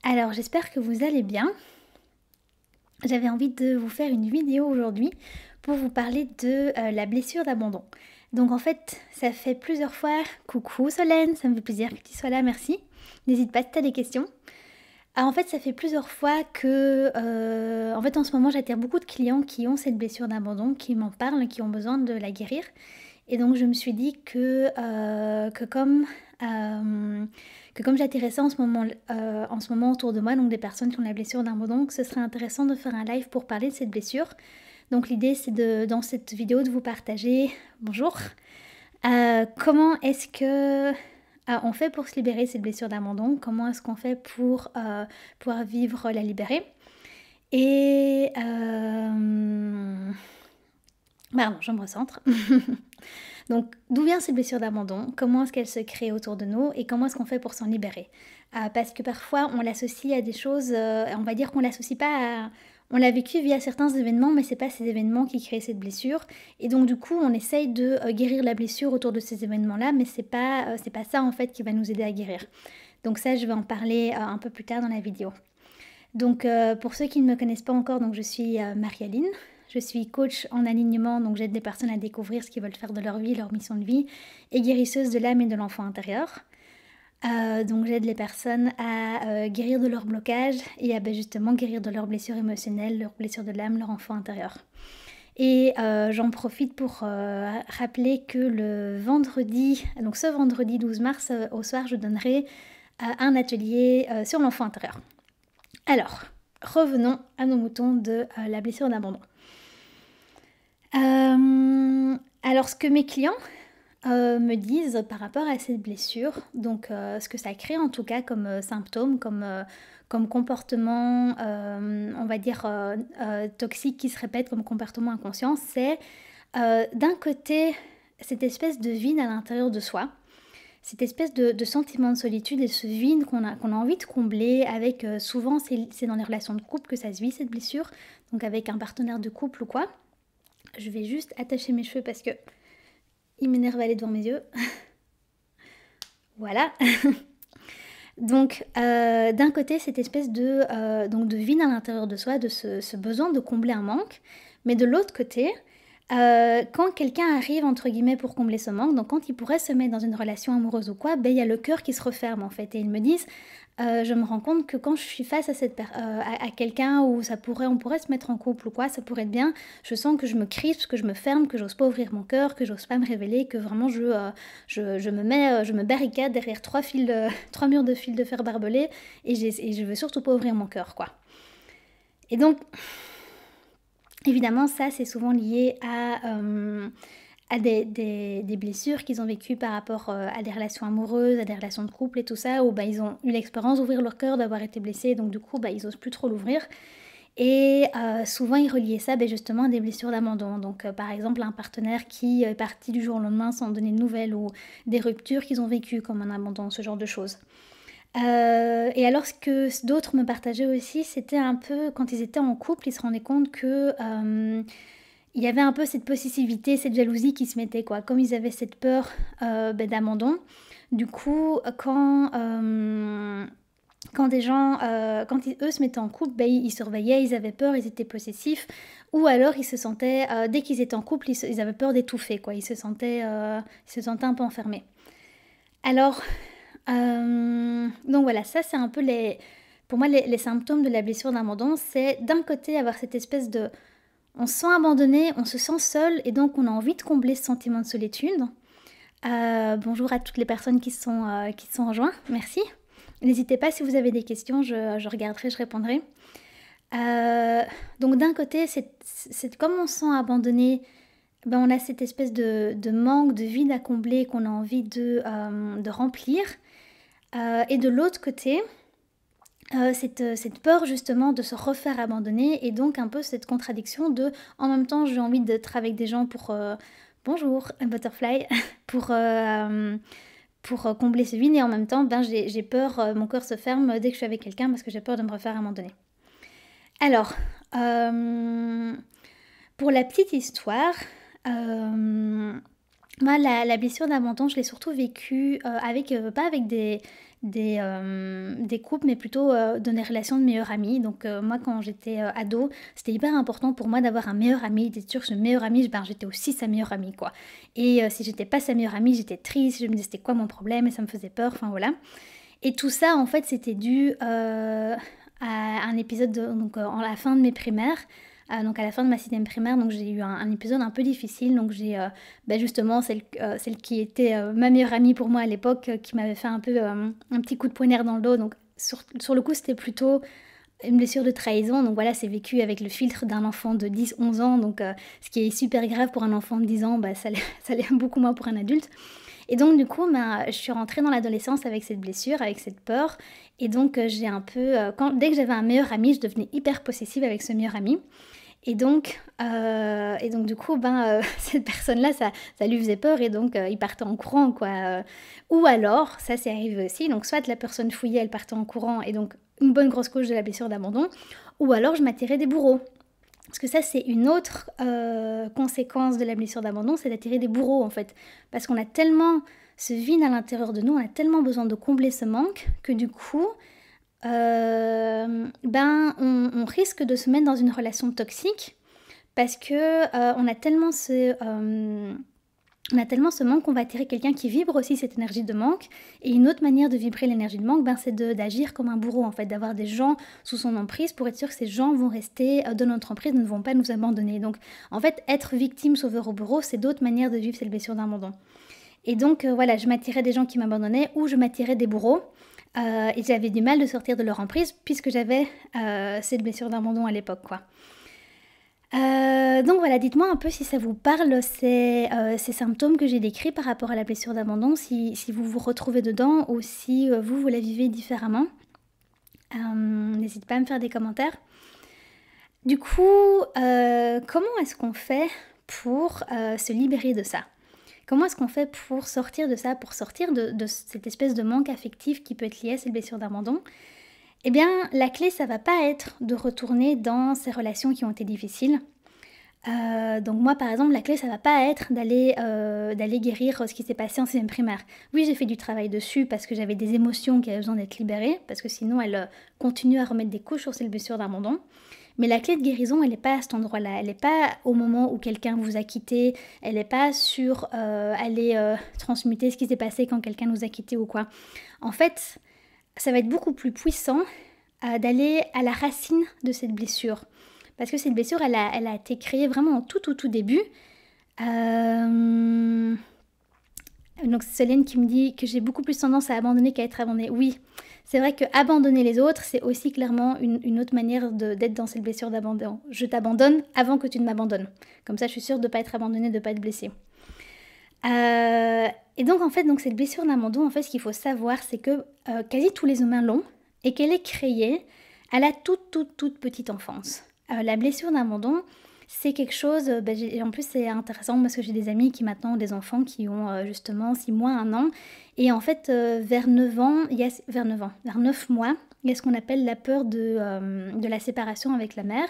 Alors j'espère que vous allez bien. J'avais envie de vous faire une vidéo aujourd'hui pour vous parler de la blessure d'abandon. Donc en fait, ça fait plusieurs fois, coucou Solène, ça me fait plaisir que tu sois là, merci. N'hésite pas si tu as des questions. En fait, ça fait plusieurs fois que, en fait, en ce moment, j'attire beaucoup de clients qui ont cette blessure d'abandon, qui m'en parlent, qui ont besoin de la guérir. Et donc, je me suis dit euh, que comme j'attirais ça en ce moment autour de moi, donc des personnes qui ont la blessure d'abandon, que ce serait intéressant de faire un live pour parler de cette blessure. Donc, l'idée, c'est dans cette vidéo de vous partager, bonjour, comment est-ce que on fait pour se libérer de cette blessure d'abandon? Comment est-ce qu'on fait pour pouvoir vivre la libérer? Et pardon, je me recentre. Donc, d'où vient cette blessure d'abandon? Comment est-ce qu'elle se crée autour de nous? Et comment est-ce qu'on fait pour s'en libérer? Parce que parfois, on l'associe à des choses, on va dire qu'on l'associe pas à... On l'a vécu via certains événements, mais c'est pas ces événements qui créent cette blessure. Et donc, du coup, on essaye de guérir la blessure autour de ces événements-là, mais c'est pas ça, en fait, qui va nous aider à guérir. Donc ça, je vais en parler un peu plus tard dans la vidéo. Donc, pour ceux qui ne me connaissent pas encore, donc je suis Marie-Aline. Je suis coach en alignement, donc j'aide des personnes à découvrir ce qu'ils veulent faire de leur vie, leur mission de vie, et guérisseuse de l'âme et de l'enfant intérieur. Donc j'aide les personnes à guérir de leurs blocages et à justement guérir de leurs blessures émotionnelles, leurs blessures de l'âme, leur enfant intérieur. Et j'en profite pour rappeler que le vendredi, donc ce vendredi 12 mars au soir, je donnerai un atelier sur l'enfant intérieur. Alors, revenons à nos moutons de la blessure d'abandon. Alors, ce que mes clients me disent par rapport à cette blessure, donc ce que ça crée en tout cas comme symptômes, comme comportement, on va dire toxique qui se répète comme comportement inconscient, c'est d'un côté cette espèce de vide à l'intérieur de soi, cette espèce de sentiment de solitude et ce vide qu'on a envie de combler avec, souvent c'est dans les relations de couple que ça se vit cette blessure, donc avec un partenaire de couple ou quoi. Je vais juste attacher mes cheveux parce que il m'énerve à aller devant mes yeux. Voilà. Donc d'un côté cette espèce de vide à l'intérieur de soi, de ce besoin de combler un manque, mais de l'autre côté, quand quelqu'un arrive entre guillemets pour combler ce manque, donc quand il pourrait se mettre dans une relation amoureuse ou quoi, ben il y a le cœur qui se referme en fait, et ils me disent je me rends compte que quand je suis face à quelqu'un où on pourrait se mettre en couple ou quoi, ça pourrait être bien, je sens que je me crispe, que je me ferme, que j'ose pas ouvrir mon cœur, que j'ose pas me révéler, que vraiment je me barricade derrière trois murs de fil de fer barbelés et je veux surtout pas ouvrir mon cœur quoi. Et donc évidemment ça c'est souvent lié à des blessures qu'ils ont vécues par rapport à des relations amoureuses, à des relations de couple et tout ça, où bah, ils ont eu l'expérience d'ouvrir leur cœur, d'avoir été blessés, donc du coup bah, ils osent plus trop l'ouvrir. Et souvent ils reliaient ça justement à des blessures d'abandon. Donc par exemple un partenaire qui est parti du jour au lendemain sans donner de nouvelles, ou des ruptures qu'ils ont vécues comme un abandon, ce genre de choses. Et alors ce que d'autres me partageaient aussi, c'était un peu quand ils étaient en couple, ils se rendaient compte que il y avait un peu cette possessivité, cette jalousie qui se mettait quoi. Comme ils avaient cette peur d'abandon, du coup quand des gens, eux se mettaient en couple, ils surveillaient, ils avaient peur, ils étaient possessifs, ou alors ils se sentaient, dès qu'ils étaient en couple, ils avaient peur d'étouffer quoi. Ils se sentaient un peu enfermés. Alors donc voilà, ça c'est un peu pour moi les symptômes de la blessure d'abandon, c'est d'un côté avoir cette espèce de... On se sent abandonné, on se sent seul et donc on a envie de combler ce sentiment de solitude. Bonjour à toutes les personnes qui se sont rejoints, merci. N'hésitez pas si vous avez des questions, je regarderai, je répondrai. Donc d'un côté, c'est comme on se sent abandonné, on a cette espèce de manque, de vide à combler qu'on a envie de remplir. Et de l'autre côté, cette peur justement de se refaire abandonner et donc un peu cette contradiction de en même temps j'ai envie d'être avec des gens pour bonjour butterfly pour combler ce vide et en même temps j'ai peur, mon cœur se ferme dès que je suis avec quelqu'un parce que j'ai peur de me refaire abandonner. Alors pour la petite histoire, moi la blessure d'abandon je l'ai surtout vécue pas avec des des couples, mais plutôt dans des relations de meilleurs amis. Donc moi, quand j'étais ado, c'était hyper important pour moi d'avoir un meilleur ami, d'être sûr que ce meilleur ami, ben, j'étais aussi sa meilleure amie, quoi. Et si j'étais pas sa meilleure amie, j'étais triste, je me disais c'était quoi mon problème et ça me faisait peur, enfin voilà. Et tout ça, en fait, c'était dû à un épisode donc en la fin de mes primaires. Donc à la fin de ma 6e primaire, donc j'ai eu un épisode un peu difficile. Donc j'ai justement celle qui était ma meilleure amie pour moi à l'époque, qui m'avait fait un peu un petit coup de poignard dans le dos. Donc sur le coup, c'était plutôt une blessure de trahison. Donc voilà, c'est vécu avec le filtre d'un enfant de 10-11 ans. Donc ce qui est super grave pour un enfant de 10 ans, bah, ça l'est beaucoup moins pour un adulte. Et donc du coup, je suis rentrée dans l'adolescence avec cette blessure, avec cette peur. Et donc j'ai un peu, dès que j'avais un meilleur ami, je devenais hyper possessive avec ce meilleur ami. Et donc du coup, cette personne-là, ça lui faisait peur et donc il partait en courant, quoi. Ou alors, ça c'est arrivé aussi, donc soit la personne fouillait, elle partait en courant et donc une bonne grosse couche de la blessure d'abandon, ou alors je m'attirais des bourreaux. Parce que ça, c'est une autre conséquence de la blessure d'abandon, c'est d'attirer des bourreaux en fait. Parce qu'on a tellement ce vide à l'intérieur de nous, on a tellement besoin de combler ce manque que du coup, on risque de se mettre dans une relation toxique parce que on a tellement ce manque qu'on va attirer quelqu'un qui vibre aussi cette énergie de manque. Et une autre manière de vibrer l'énergie de manque, c'est d'agir comme un bourreau en fait, d'avoir des gens sous son emprise pour être sûr que ces gens vont rester dans notre emprise, ne vont pas nous abandonner. Donc en fait, être victime, sauveur au bourreau, c'est d'autres manières de vivre cette blessure d'abandon. Et donc voilà, je m'attirais des gens qui m'abandonnaient ou je m'attirais des bourreaux. Et j'avais du mal de sortir de leur emprise puisque j'avais cette blessure d'abandon à l'époque, quoi. Donc voilà, dites-moi un peu si ça vous parle, ces symptômes que j'ai décrits par rapport à la blessure d'abandon, si vous vous retrouvez dedans ou si vous la vivez différemment. N'hésitez pas à me faire des commentaires. Du coup, comment est-ce qu'on fait pour se libérer de ça ? Comment est-ce qu'on fait pour sortir de ça, pour sortir de cette espèce de manque affectif qui peut être lié à cette blessure d'abandon ? Eh bien, la clé, ça va pas être de retourner dans ces relations qui ont été difficiles. Donc moi, par exemple, la clé, ça va pas être d'aller guérir ce qui s'est passé en 6e primaire. Oui, j'ai fait du travail dessus parce que j'avais des émotions qui avaient besoin d'être libérées, parce que sinon, elles continuent à remettre des couches sur cette blessure d'abandon. Mais la clé de guérison, elle n'est pas à cet endroit-là. Elle n'est pas au moment où quelqu'un vous a quitté. Elle n'est pas sur aller transmuter ce qui s'est passé quand quelqu'un nous a quitté ou quoi. En fait, ça va être beaucoup plus puissant d'aller à la racine de cette blessure. Parce que cette blessure, elle a été créée vraiment au tout début. Donc c'est Solène qui me dit que j'ai beaucoup plus tendance à abandonner qu'à être abandonnée. Oui, c'est vrai que abandonner les autres, c'est aussi clairement une autre manière d'être dans cette blessure d'abandon. Je t'abandonne avant que tu ne m'abandonnes. Comme ça, je suis sûre de ne pas être abandonnée, de ne pas être blessée. Et donc, en fait, cette blessure d'abandon, en fait, ce qu'il faut savoir, c'est que quasi tous les humains l'ont et qu'elle est créée à la toute petite enfance. La blessure d'abandon, c'est quelque chose, en plus c'est intéressant parce que j'ai des amis qui maintenant ont des enfants qui ont justement 6 mois, 1 an. Et en fait, vers 9 mois, il y a ce qu'on appelle la peur de la séparation avec la mère.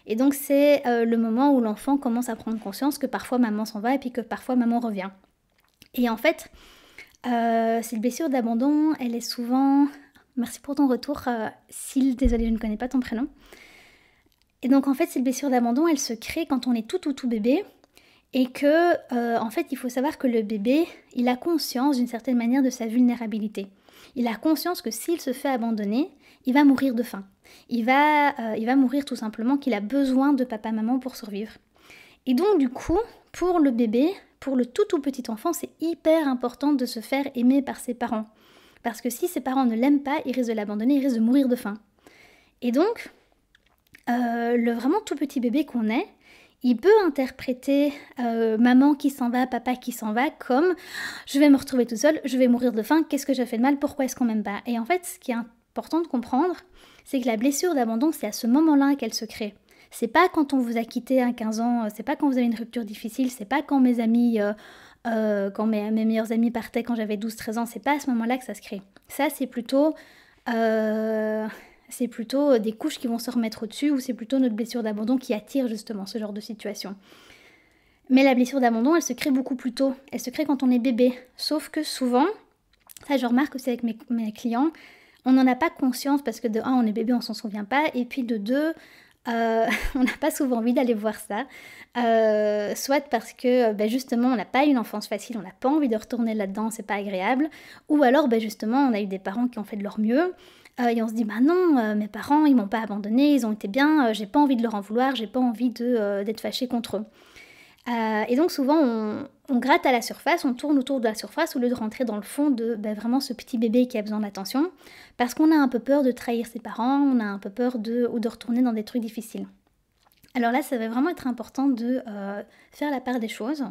Et donc c'est le moment où l'enfant commence à prendre conscience que parfois maman s'en va et puis que parfois maman revient. Et en fait, cette blessure d'abandon, elle est souvent... Merci pour ton retour, Syl, désolée, je ne connais pas ton prénom. Et donc en fait, cette blessure d'abandon, elle se crée quand on est tout bébé. Et que, en fait, il faut savoir que le bébé, il a conscience d'une certaine manière de sa vulnérabilité. Il a conscience que s'il se fait abandonner, il va mourir de faim. Il va mourir tout simplement qu'il a besoin de papa-maman pour survivre. Et donc du coup, pour le bébé, pour le tout petit enfant, c'est hyper important de se faire aimer par ses parents. Parce que si ses parents ne l'aiment pas, il risque de l'abandonner, il risque de mourir de faim. Et donc, le vraiment tout petit bébé qu'on est, il peut interpréter maman qui s'en va, papa qui s'en va comme je vais me retrouver toute seule, je vais mourir de faim, qu'est-ce que j'ai fait de mal, pourquoi est-ce qu'on m'aime pas ? Et en fait, ce qui est important de comprendre, c'est que la blessure d'abandon, c'est à ce moment-là qu'elle se crée. C'est pas quand on vous a quitté à 15 ans, c'est pas quand vous avez une rupture difficile, c'est pas quand mes amis, quand mes meilleurs amis partaient quand j'avais 12-13 ans, c'est pas à ce moment-là que ça se crée. Ça, c'est plutôt des couches qui vont se remettre au-dessus ou c'est plutôt notre blessure d'abandon qui attire justement ce genre de situation. Mais la blessure d'abandon, elle se crée beaucoup plus tôt. Elle se crée quand on est bébé. Sauf que souvent, Ça, je remarque aussi avec mes clients, on n'en a pas conscience parce que de un, on est bébé, on s'en souvient pas, et puis de deux, on n'a pas souvent envie d'aller voir ça. Soit parce que bah, justement, on n'a pas eu une enfance facile, on n'a pas envie de retourner là-dedans, c'est pas agréable. Ou alors, bah, justement, on a eu des parents qui ont fait de leur mieux. Et on se dit, bah non, mes parents, ils m'ont pas abandonné, ils ont été bien, j'ai pas envie de leur en vouloir, j'ai pas envie d'être fâchée contre eux. Et donc souvent, on gratte à la surface, on tourne autour de la surface au lieu de rentrer dans le fond de bah, vraiment ce petit bébé qui a besoin d'attention, parce qu'on a un peu peur de trahir ses parents, on a un peu peur ou de retourner dans des trucs difficiles. Alors là, ça va vraiment être important de faire la part des choses.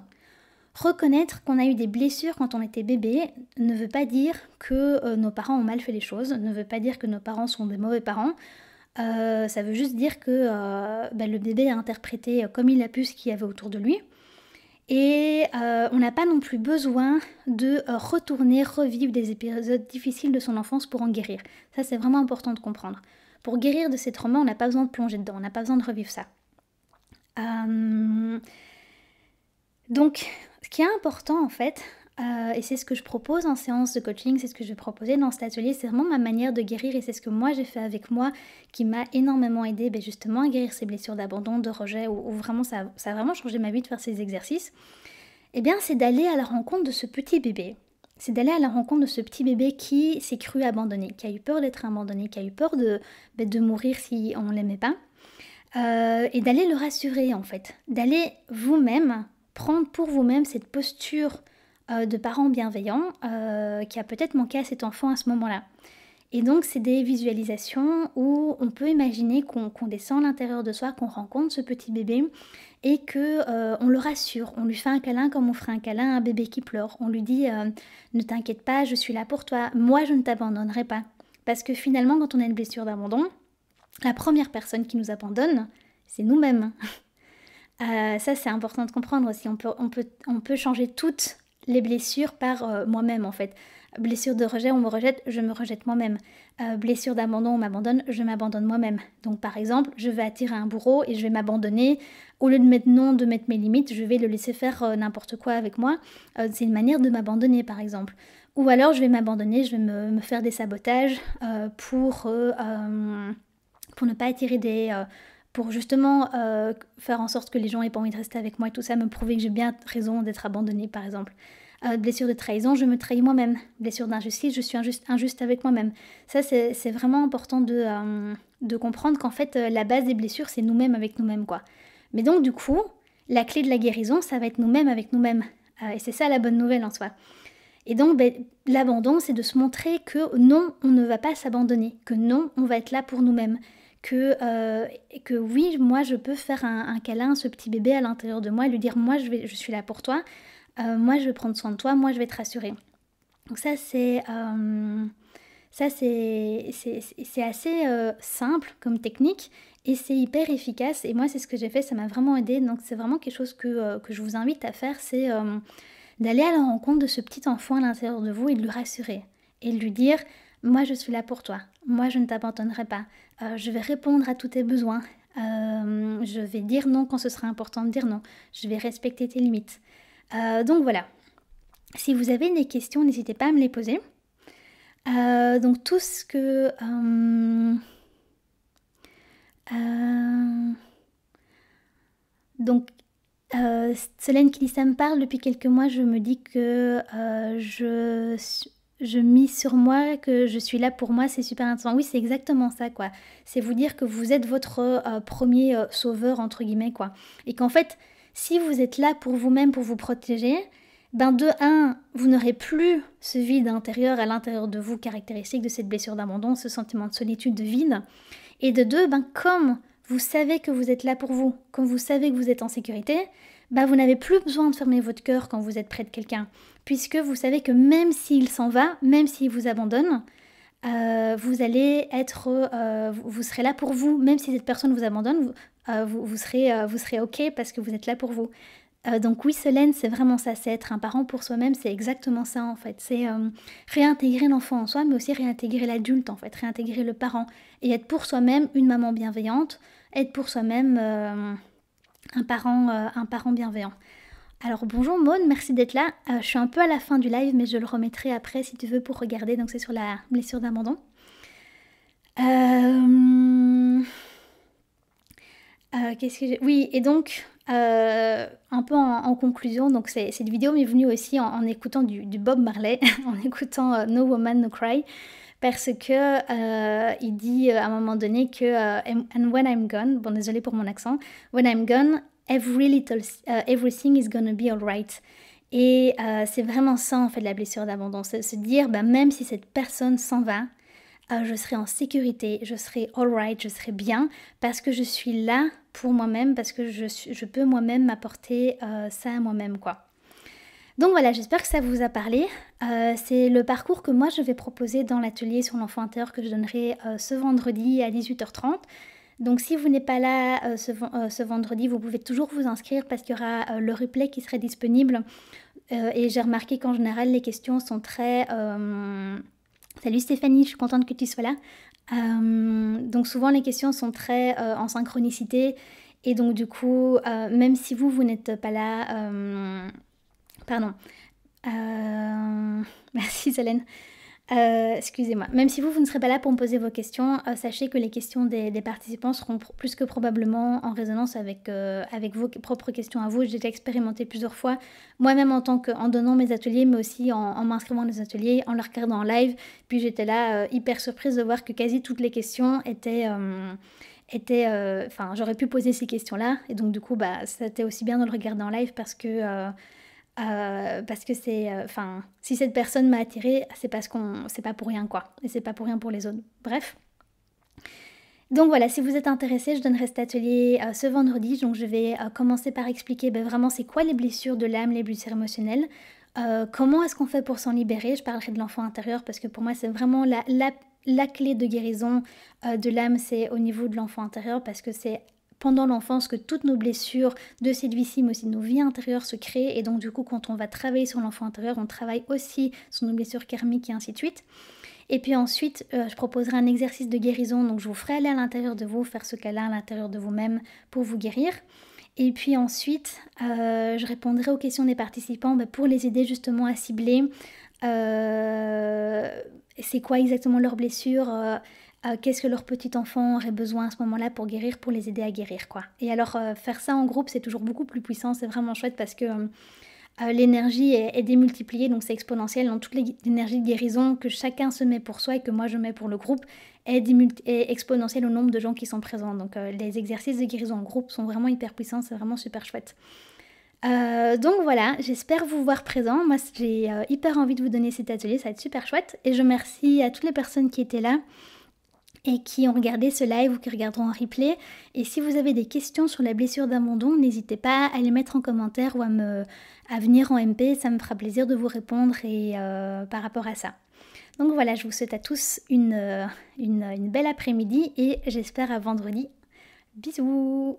Reconnaître qu'on a eu des blessures quand on était bébé ne veut pas dire que nos parents ont mal fait les choses, ne veut pas dire que nos parents sont des mauvais parents. Ça veut juste dire que bah, le bébé a interprété comme il a pu ce qu'il y avait autour de lui. Et on n'a pas non plus besoin de retourner, revivre des épisodes difficiles de son enfance pour en guérir. Ça, c'est vraiment important de comprendre. Pour guérir de ces traumas, on n'a pas besoin de plonger dedans, on n'a pas besoin de revivre ça. Donc, ce qui est important en fait, et c'est ce que je propose en séance de coaching, c'est ce que je vais proposer dans cet atelier, c'est vraiment ma manière de guérir et c'est ce que moi j'ai fait avec moi qui m'a énormément aidé justement à guérir ces blessures d'abandon, de rejet, où vraiment ça a vraiment changé ma vie de faire ces exercices. Eh bien, c'est d'aller à la rencontre de ce petit bébé. C'est d'aller à la rencontre de ce petit bébé qui s'est cru abandonné, qui a eu peur d'être abandonné, qui a eu peur de mourir si on ne l'aimait pas. Et d'aller le rassurer en fait, d'aller vous-même prendre pour vous-même cette posture de parent bienveillant qui a peut-être manqué à cet enfant à ce moment-là. Et donc c'est des visualisations où on peut imaginer qu'on descend à l'intérieur de soi, qu'on rencontre ce petit bébé et que on le rassure, on lui fait un câlin comme on ferait un câlin à un bébé qui pleure. On lui dit ne t'inquiète pas, je suis là pour toi, moi je ne t'abandonnerai pas. Parce que finalement quand on a une blessure d'abandon, la première personne qui nous abandonne, c'est nous-mêmes. Ça, c'est important de comprendre aussi. On peut changer toutes les blessures par moi-même, en fait. Blessure de rejet, on me rejette, je me rejette moi-même. Blessure d'abandon, on m'abandonne, je m'abandonne moi-même. Donc, par exemple, je vais attirer un bourreau et je vais m'abandonner. Au lieu de mettre non, de mettre mes limites, je vais le laisser faire n'importe quoi avec moi. C'est une manière de m'abandonner, par exemple. Ou alors, je vais m'abandonner, je vais me faire des sabotages pour ne pas attirer pour justement faire en sorte que les gens aient pas envie de rester avec moi et tout ça, me prouver que j'ai bien raison d'être abandonnée par exemple. Blessure de trahison, je me trahis moi-même. Blessure d'injustice, je suis injuste avec moi-même. Ça, c'est vraiment important de comprendre qu'en fait, la base des blessures, c'est nous-mêmes avec nous-mêmes, quoi. Mais donc, du coup, la clé de la guérison, ça va être nous-mêmes avec nous-mêmes. Et c'est ça la bonne nouvelle en soi. Et donc, l'abandon, c'est de se montrer que non, on ne va pas s'abandonner, que non, on va être là pour nous-mêmes. Que oui, moi je peux faire un câlin à ce petit bébé à l'intérieur de moi et lui dire moi je suis là pour toi, moi je vais prendre soin de toi, moi je vais te rassurer. Donc ça c'est assez simple comme technique et c'est hyper efficace et moi c'est ce que j'ai fait, ça m'a vraiment aidé. Donc c'est vraiment quelque chose que je vous invite à faire, c'est d'aller à la rencontre de ce petit enfant à l'intérieur de vous et de le rassurer et de lui dire moi je suis là pour toi, moi je ne t'abandonnerai pas, je vais répondre à tous tes besoins, je vais dire non quand ce sera important de dire non, je vais respecter tes limites. Donc voilà, si vous avez des questions, n'hésitez pas à me les poser. Donc tout ce que... donc Solène qui dit ça me parle, depuis quelques mois je me dis que je mise sur moi, que je suis là pour moi, c'est super intéressant. Oui, c'est exactement ça, quoi. C'est vous dire que vous êtes votre premier sauveur, entre guillemets, quoi. Et qu'en fait, si vous êtes là pour vous-même, pour vous protéger, de un, vous n'aurez plus ce vide intérieur à l'intérieur de vous, caractéristique de cette blessure d'abandon, ce sentiment de solitude, de vide. Et de deux, comme vous savez que vous êtes là pour vous, comme vous savez que vous êtes en sécurité, vous n'avez plus besoin de fermer votre cœur quand vous êtes près de quelqu'un. Puisque vous savez que même s'il s'en va, même s'il vous abandonne, vous allez être, vous serez là pour vous. Même si cette personne vous abandonne, vous serez ok parce que vous êtes là pour vous. Donc oui, Solène, c'est vraiment ça, c'est être un parent pour soi-même, c'est exactement ça en fait. C'est réintégrer l'enfant en soi, mais aussi réintégrer l'adulte en fait, réintégrer le parent. Et être pour soi-même une maman bienveillante, être pour soi-même un parent bienveillant. Alors bonjour Maud, merci d'être là. Je suis un peu à la fin du live, mais je le remettrai après si tu veux pour regarder. Donc c'est sur la blessure d'abandon. Qu'est-ce que j'ai... Oui, et donc un peu en conclusion, donc cette vidéo m'est venue aussi en écoutant du Bob Marley, en écoutant No Woman No Cry, parce que il dit à un moment donné que and when I'm gone, bon désolé pour mon accent, when I'm gone, everything is gonna be alright. Et c'est vraiment ça en fait la blessure d'abandon, c'est se dire bah, même si cette personne s'en va, je serai en sécurité, je serai alright, je serai bien parce que je suis là pour moi-même, parce que je peux moi-même m'apporter ça à moi-même quoi. Donc voilà, j'espère que ça vous a parlé. C'est le parcours que moi je vais proposer dans l'atelier sur l'enfant intérieur que je donnerai ce vendredi à 18h30. Donc si vous n'êtes pas là ce vendredi, vous pouvez toujours vous inscrire parce qu'il y aura le replay qui serait disponible. Et j'ai remarqué qu'en général les questions sont très... Salut Stéphanie, je suis contente que tu sois là. Donc souvent les questions sont très en synchronicité et donc du coup, même si vous n'êtes pas là, pardon, merci Solène. Excusez-moi. Même si vous ne serez pas là pour me poser vos questions, sachez que les questions des participants seront plus que probablement en résonance avec vos propres questions à vous. J'ai déjà expérimenté plusieurs fois, moi-même en donnant mes ateliers, mais aussi en m'inscrivant dans les ateliers, en les regardant en live. Puis j'étais là hyper surprise de voir que quasi toutes les questions étaient... Enfin, j'aurais pu poser ces questions-là. Et donc du coup, bah, c'était aussi bien de le regarder en live parce que c'est... Enfin, si cette personne m'a attirée, c'est parce qu'on... C'est pas pour rien, quoi. Et c'est pas pour rien pour les autres. Bref. Donc voilà, si vous êtes intéressé, je donnerai cet atelier ce vendredi. Donc je vais commencer par expliquer vraiment c'est quoi les blessures de l'âme, les blessures émotionnelles. Comment est-ce qu'on fait pour s'en libérer? Je parlerai de l'enfant intérieur parce que pour moi c'est vraiment la clé de guérison de l'âme, c'est au niveau de l'enfant intérieur parce que c'est pendant l'enfance que toutes nos blessures de cette vie-ci, mais aussi de nos vies intérieures se créent. Et donc du coup, quand on va travailler sur l'enfant intérieur, on travaille aussi sur nos blessures karmiques et ainsi de suite. Et puis ensuite, je proposerai un exercice de guérison. Donc je vous ferai aller à l'intérieur de vous, faire ce câlin à l'intérieur de vous-même pour vous guérir. Et puis ensuite, je répondrai aux questions des participants pour les aider justement à cibler c'est quoi exactement leur blessure, qu'est-ce que leur petit enfant aurait besoin à ce moment-là pour guérir, pour les aider à guérir quoi. Et alors faire ça en groupe c'est toujours beaucoup plus puissant, c'est vraiment chouette parce que l'énergie est démultipliée, donc c'est exponentiel dans toute l'énergie de guérison que chacun se met pour soi et que moi je mets pour le groupe est exponentielle au nombre de gens qui sont présents. Donc les exercices de guérison en groupe sont vraiment hyper puissants, c'est vraiment super chouette. Donc voilà, j'espère vous voir présent. Moi j'ai hyper envie de vous donner cet atelier, ça va être super chouette. Et je remercie à toutes les personnes qui étaient là et qui ont regardé ce live ou qui regarderont en replay. Et si vous avez des questions sur la blessure d'abandon, n'hésitez pas à les mettre en commentaire ou à venir en MP, ça me fera plaisir de vous répondre et, par rapport à ça. Donc voilà, je vous souhaite à tous une belle après-midi et j'espère à vendredi. Bisous.